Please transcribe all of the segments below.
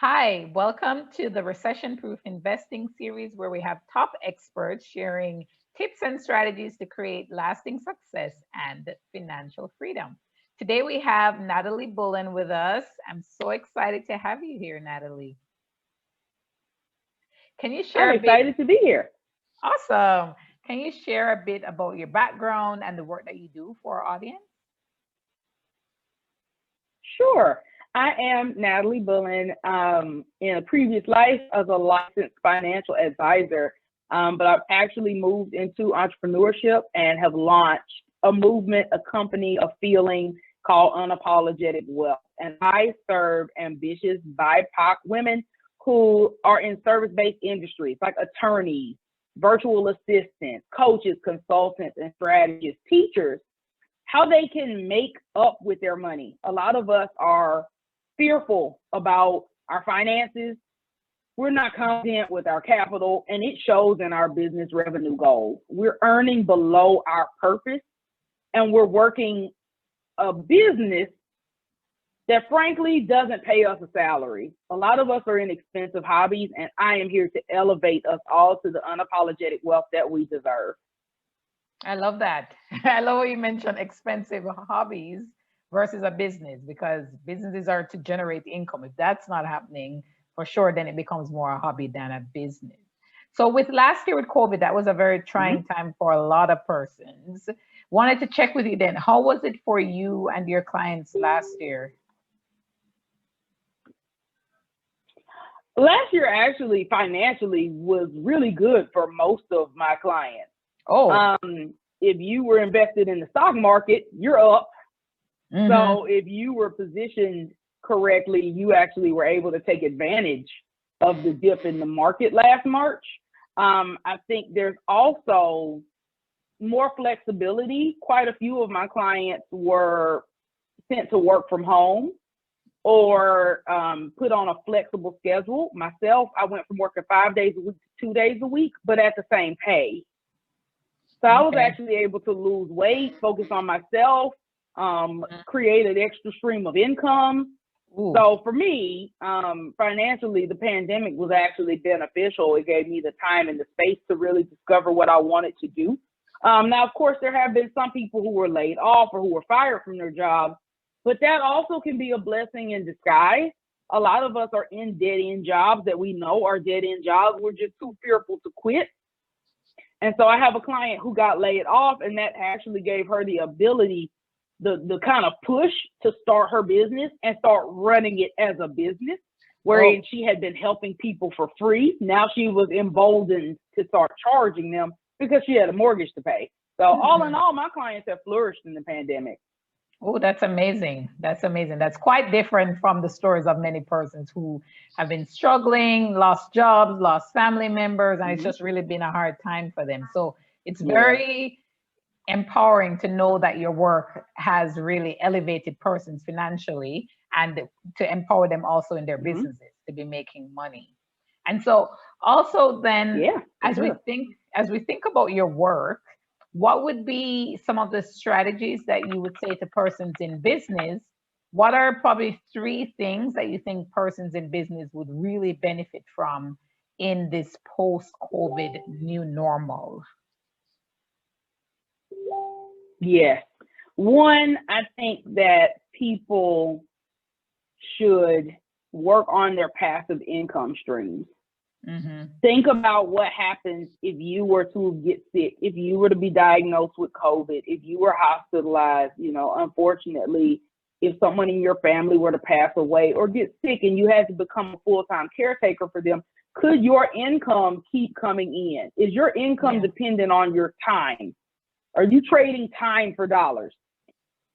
Hi, welcome to the Recession Proof Investing series where we have top experts sharing tips and strategies to create lasting success and financial freedom. Today we have Natalie Bullen with us. I'm so excited to have you here, Natalie. Can you I'm share a bit? excited to be here. Awesome. Can you share a bit about your background and the work that you do for our audience? Sure. I am Natalie Bullen. In a previous life, as a licensed financial advisor, but I've actually moved into entrepreneurship and have launched a movement, a company, a feeling called Unapologetic Wealth. And I serve ambitious BIPOC women who are in service-based industries like attorneys, virtual assistants, coaches, consultants, and strategists, teachers, how they can make up with their money. A lot of us are fearful about our finances. We're not confident with our capital, and it shows in our business revenue goals. We're earning below our purpose, and we're working a business that frankly doesn't pay us a salary. A lot of us are in expensive hobbies, and I am here to elevate us all to the unapologetic wealth that we deserve. I love that. I love what you mentioned expensive hobbies versus a business because businesses are to generate income. If that's not happening, for sure, then it becomes more a hobby than a business. So, with last year with COVID, that was a very trying time for a lot of persons. Wanted to check with you then. How was it for you and your clients last year? Last year, actually, financially was really good for most of my clients. Oh, If you were invested in the stock market, you're up. mm-hmm. So if you were positioned correctly, you actually were able to take advantage of the dip in the market last March. I think there's also more flexibility. Quite a few of my clients were sent to work from home or put on a flexible schedule. Myself, I went from working 5 days a week to 2 days a week, but at the same pay. So I was Okay. actually able to lose weight, focus on myself, create an extra stream of income. Ooh, So for me, financially, the pandemic was actually beneficial. It gave me the time and the space to really discover what I wanted to do. Now, of course, there have been some people who were laid off or who were fired from their jobs, but that also can be a blessing in disguise. A lot of us are in dead-end jobs that we know are dead-end jobs. We're just too fearful to quit. And so I have a client who got laid off, and that actually gave her the ability, the kind of push to start her business and start running it as a business, oh, wherein she had been helping people for free. Now she was emboldened to start charging them because she had a mortgage to pay. So all in mhm. all, my clients have flourished in the pandemic. Oh, that's amazing. That's amazing. That's quite different from the stories of many persons who have been struggling, lost jobs, lost family members, and it's Hmm. just really been a hard time for them. So it's Yeah. very empowering to know that your work has really elevated persons financially and to empower them also in their Hmm. businesses to be making money. And so also then Yeah, for as we sure. think as we think about your work, what would be some of the strategies that you would say to persons in business? What are probably three things that you think persons in business would really benefit from in this post-COVID new normal? Yes. One, I think that people should work on their passive income streams. Hmm. Think about what happens if you were to get sick, if you were to be diagnosed with COVID, if you were hospitalized, unfortunately, if someone in your family were to pass away or get sick and you had to become a full-time caretaker for them, could your income keep coming in? Is your income Yeah. dependent on your time? Are you trading time for dollars?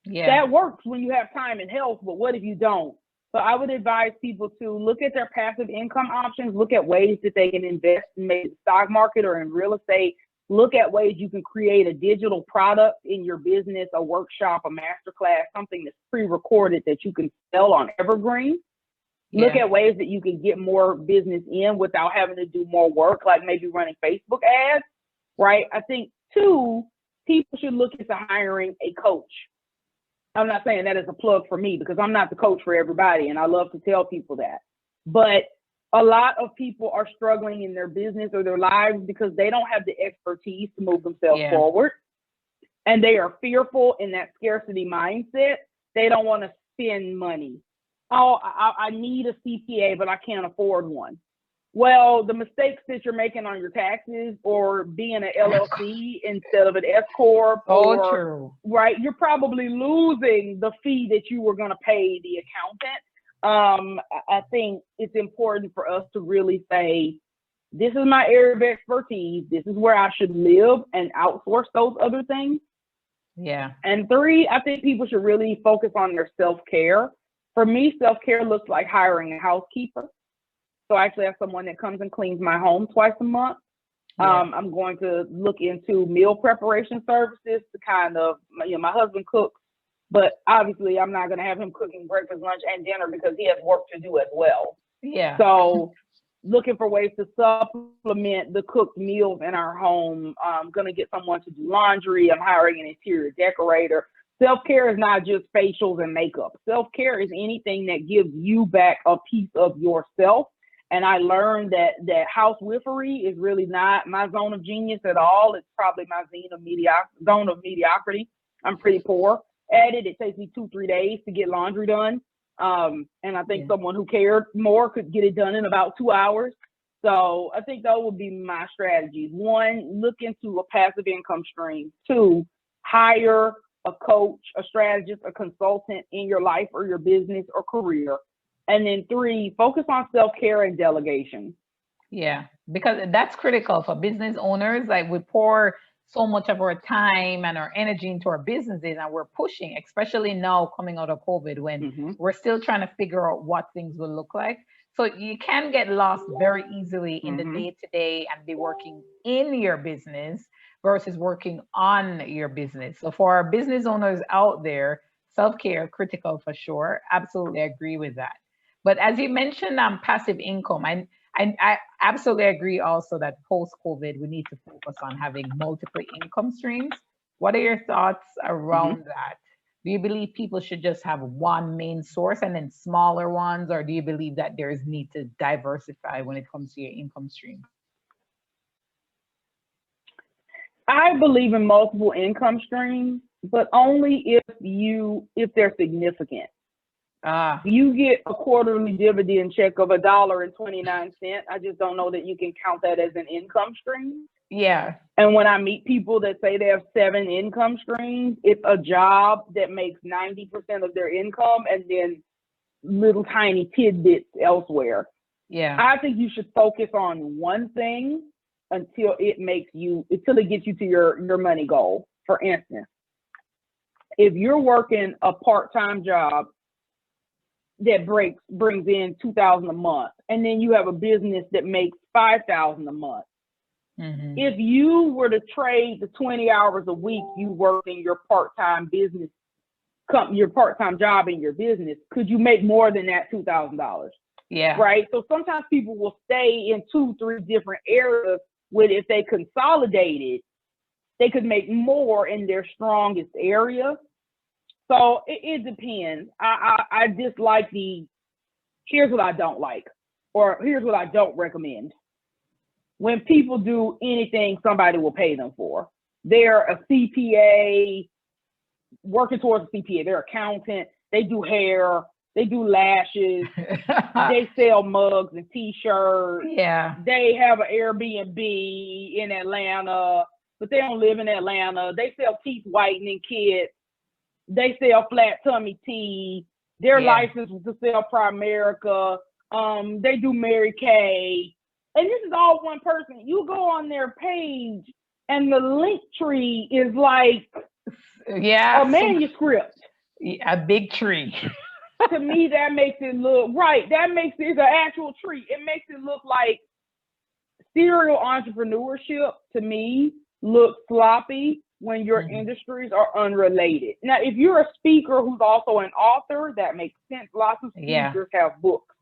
Yeah. That works when you have time and health, but what if you don't? So I would advise people to look at their passive income options, look at ways that they can invest in maybe the stock market or in real estate, look at ways you can create a digital product in your business, a workshop, a masterclass, something that's pre-recorded that you can sell on Evergreen. Look Yeah. at ways that you can get more business in without having to do more work, like maybe running Facebook ads, right? I think two, people should look into hiring a coach. I'm not saying that as a plug for me because I'm not the coach for everybody, and I love to tell people that. But a lot of people are struggling in their business or their lives because they don't have the expertise to move themselves forward. And they are fearful in that scarcity mindset. They don't want to spend money. Oh, I need a CPA, but I can't afford one. Well, the mistakes that you're making on your taxes or being an LLC instead of an S Corp, true. Right, you're probably losing the fee that you were going to pay the accountant. I think it's important for us to really say, this is my area of expertise. This is where I should live, and outsource those other things. Yeah. And 3, I think people should really focus on their self-care. For me, self-care looks like hiring a housekeeper. So I actually have someone that comes and cleans my home twice a month. Yeah. I'm going to look into meal preparation services to kind of, my husband cooks, but obviously I'm not going to have him cooking breakfast, lunch, and dinner because he has work to do as well. Yeah. So looking for ways to supplement the cooked meals in our home. I'm going to get someone to do laundry. I'm hiring an interior decorator. Self-care is not just facials and makeup. Self-care is anything that gives you back a piece of yourself. And I learned that housewifery is really not my zone of genius at all. It's probably my zone of mediocrity. I'm pretty poor at it. It takes me 2-3 days to get laundry done. And I think someone who cared more could get it done in about 2 hours. So I think those would be my strategies. 1, look into a passive income stream. 2, hire a coach, a strategist, a consultant in your life or your business or career. And then 3, focus on self-care and delegation. Yeah, because that's critical for business owners. Like, we pour so much of our time and our energy into our businesses, and we're pushing, especially now coming out of COVID, when we're still trying to figure out what things will look like. So you can get lost very easily in the day-to-day and be working in your business versus working on your business. So for our business owners out there, self-care critical for sure. Absolutely agree with that. But as you mentioned, passive income, I absolutely agree also that post-COVID, we need to focus on having multiple income streams. What are your thoughts around that? Do you believe people should just have one main source and then smaller ones, or do you believe that there's need to diversify when it comes to your income stream? I believe in multiple income streams, but only if they're significant. You get a quarterly dividend check of $1.29. I just don't know that you can count that as an income stream. Yeah. And when I meet people that say they have 7 income streams, it's a job that makes 90% of their income and then little tiny tidbits elsewhere. Yeah. I think you should focus on one thing until it gets you to your money goal. For instance, if you're working a part-time job that brings in $2,000 a month, and then you have a business that makes $5,000 a month. If you were to trade the 20 hours a week you work in your part-time business, your part-time job in your business, could you make more than that $2,000? Yeah. Right. So sometimes people will stay in 2-3 different areas when, if they consolidated, they could make more in their strongest area. So it depends. I dislike here's what I don't like, or here's what I don't recommend. When people do anything somebody will pay them for. They're a CPA, working towards a CPA, they're accountant, they do hair, they do lashes, they sell mugs and t-shirts. Yeah. They have an Airbnb in Atlanta, but they don't live in Atlanta. They sell teeth whitening kits. They sell flat tummy tea. They're licensed to sell Primerica. They do Mary Kay. And this is all one person. You go on their page and the link tree is like a manuscript. A big tree. To me, that makes it look right. That makes it an actual tree. It makes it look like serial entrepreneurship, to me, looks sloppy when your industries are unrelated. Now, if you're a speaker who's also an author, that makes sense. Lots of speakers have books.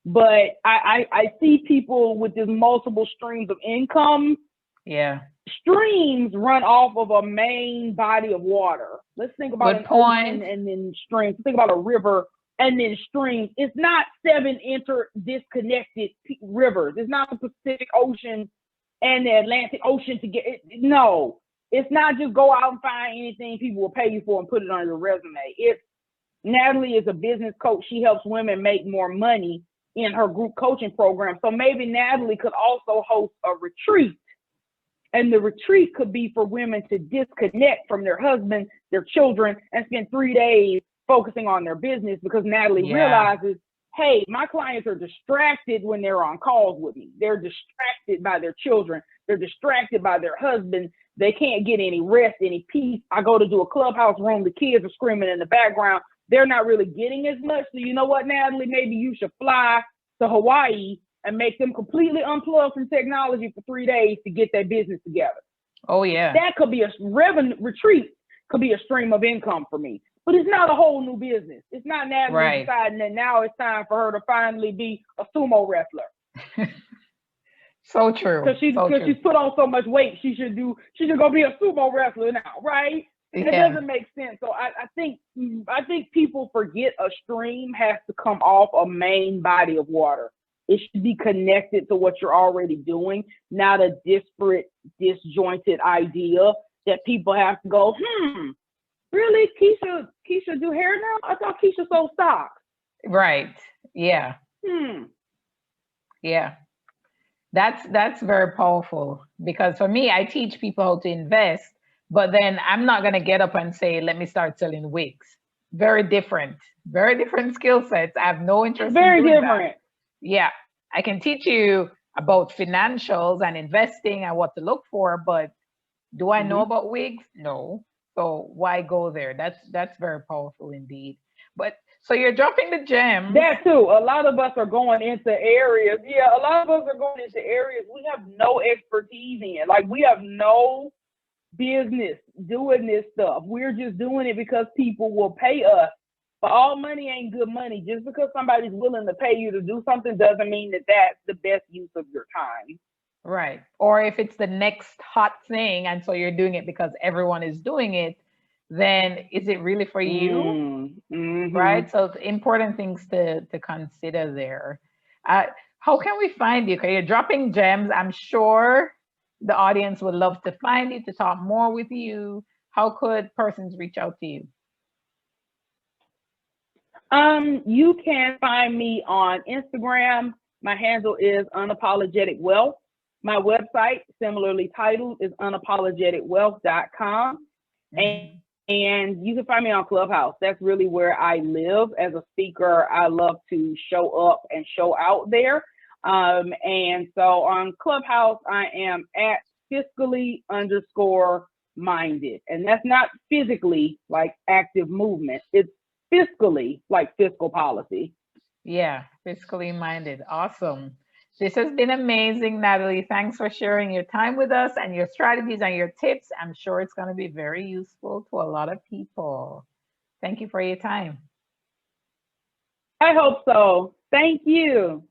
But I see people with these multiple streams of income. Yeah. Streams run off of a main body of water. Let's think about an ocean and then streams. Think about a river and then streams. It's not 7 disconnected rivers. It's not the Pacific Ocean and the Atlantic Ocean to get it. No, it's not just go out and find anything people will pay you for and put it on your resume. It's Natalie is a business coach. She helps women make more money in her group coaching program. So maybe Natalie could also host a retreat. And the retreat could be for women to disconnect from their husband, their children, and spend 3 days focusing on their business, because Natalie realizes, hey, my clients are distracted when they're on calls with me. They're distracted by their children. They're distracted by their husband. They can't get any rest, any peace. I go to do a clubhouse room. The kids are screaming in the background. They're not really getting as much. So you know what, Natalie, maybe you should fly to Hawaii and make them completely unplugged from technology for 3 days to get their business together. Oh, yeah. That could be a revenue retreat, could be a stream of income for me. But it's not a whole new business. It's not Natalie deciding that now it's time for her to finally be a sumo wrestler. So true. Because she's put on so much weight, she should go be a sumo wrestler now, right? It doesn't make sense. So I think people forget a stream has to come off a main body of water. It should be connected to what you're already doing, not a disparate, disjointed idea that people have to go, really? Keisha do hair now? I thought Keisha sold stocks. Right. Yeah. Yeah. That's very powerful, because for me, I teach people how to invest, but then I'm not going to get up and say, let me start selling wigs. Very different skill sets. I have no interest in doing that. Yeah. I can teach you about financials and investing and what to look for, but do I know about wigs? No. So why go there? That's very powerful indeed. But so you're dropping the gems. That too. A lot of us are going into areas. Yeah, a lot of us are going into areas we have no expertise in. Like, we have no business doing this stuff. We're just doing it because people will pay us. But all money ain't good money. Just because somebody's willing to pay you to do something doesn't mean that that's the best use of your time. Right. Or if it's the next hot thing and so you're doing it because everyone is doing it, then is it really for you? Right. So important things to consider there. How can we find you? Okay, you're dropping gems. I'm sure the audience would love to find you, to talk more with you. How could persons reach out to you? You can find me on Instagram. My handle is Unapologetic Wealth. My website, similarly titled, is unapologeticwealth.com. And you can find me on Clubhouse. That's really where I live as a speaker. I love to show up and show out there. And so on Clubhouse, I am at fiscally_minded. And that's not physically like active movement. It's fiscally like fiscal policy. Yeah, fiscally minded. Awesome. This has been amazing, Natalie. Thanks for sharing your time with us and your strategies and your tips. I'm sure it's going to be very useful to a lot of people. Thank you for your time. I hope so. Thank you.